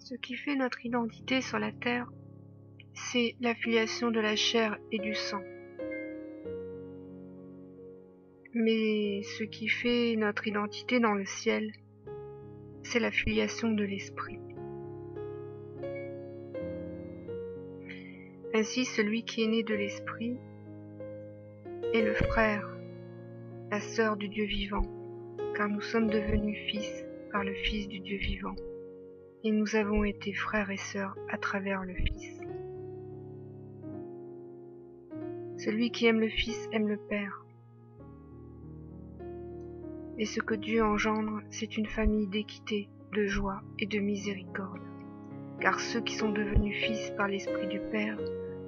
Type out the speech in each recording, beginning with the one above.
Ce qui fait notre identité sur la terre, c'est l'affiliation de la chair et du sang. Mais ce qui fait notre identité dans le ciel, c'est la filiation de l'esprit. Ainsi, celui qui est né de l'esprit est le frère, la sœur du Dieu vivant, car nous sommes devenus fils par le Fils du Dieu vivant, et nous avons été frères et sœurs à travers le Fils. Celui qui aime le Fils aime le Père. Et ce que Dieu engendre, c'est une famille d'équité, de joie et de miséricorde. Car ceux qui sont devenus fils par l'Esprit du Père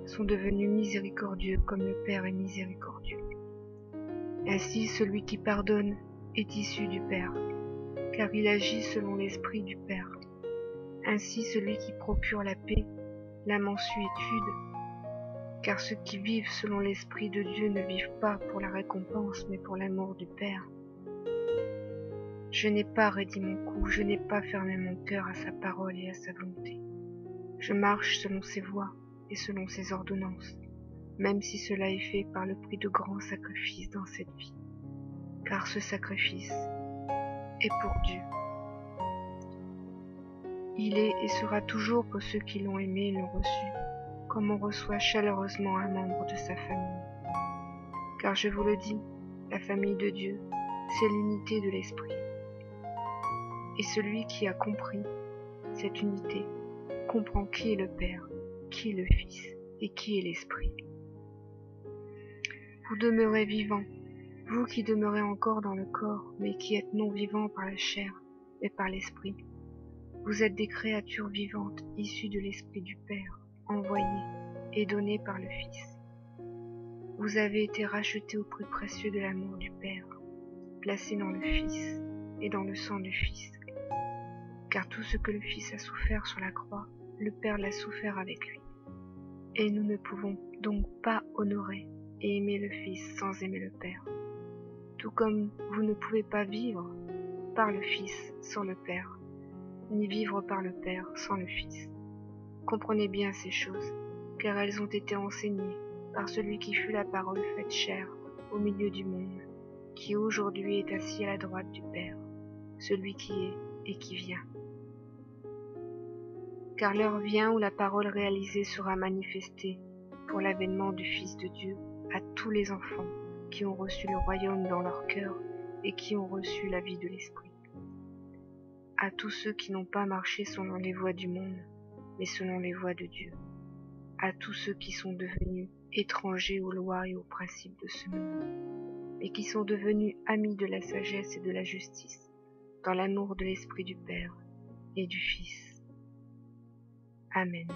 sont devenus miséricordieux comme le Père est miséricordieux. Ainsi, celui qui pardonne est issu du Père, car il agit selon l'Esprit du Père. Ainsi, celui qui procure la paix la mansuétude, car ceux qui vivent selon l'Esprit de Dieu ne vivent pas pour la récompense, mais pour l'amour du Père. Je n'ai pas raidi mon cou, je n'ai pas fermé mon cœur à sa parole et à sa volonté. Je marche selon ses voies et selon ses ordonnances, même si cela est fait par le prix de grands sacrifices dans cette vie. Car ce sacrifice est pour Dieu. Il est et sera toujours pour ceux qui l'ont aimé et l'ont reçu, comme on reçoit chaleureusement un membre de sa famille. Car je vous le dis, la famille de Dieu, c'est l'unité de l'Esprit. Et celui qui a compris cette unité comprend qui est le Père, qui est le Fils et qui est l'Esprit. Vous demeurez vivants, vous qui demeurez encore dans le corps, mais qui êtes non vivants par la chair, mais par l'Esprit. Vous êtes des créatures vivantes issues de l'Esprit du Père, envoyées et données par le Fils. Vous avez été rachetés au prix précieux de l'amour du Père, placés dans le Fils et dans le sang du Fils. Car tout ce que le Fils a souffert sur la croix, le Père l'a souffert avec lui. Et nous ne pouvons donc pas honorer et aimer le Fils sans aimer le Père. Tout comme vous ne pouvez pas vivre par le Fils sans le Père, ni vivre par le Père sans le Fils. Comprenez bien ces choses, car elles ont été enseignées par celui qui fut la parole faite chair au milieu du monde, qui aujourd'hui est assis à la droite du Père, celui qui est et qui vient. Car l'heure vient où la parole réalisée sera manifestée pour l'avènement du Fils de Dieu à tous les enfants qui ont reçu le royaume dans leur cœur et qui ont reçu la vie de l'Esprit. À tous ceux qui n'ont pas marché selon les voies du monde, mais selon les voies de Dieu. À tous ceux qui sont devenus étrangers aux lois et aux principes de ce monde, et qui sont devenus amis de la sagesse et de la justice, dans l'amour de l'Esprit du Père et du Fils. Amen.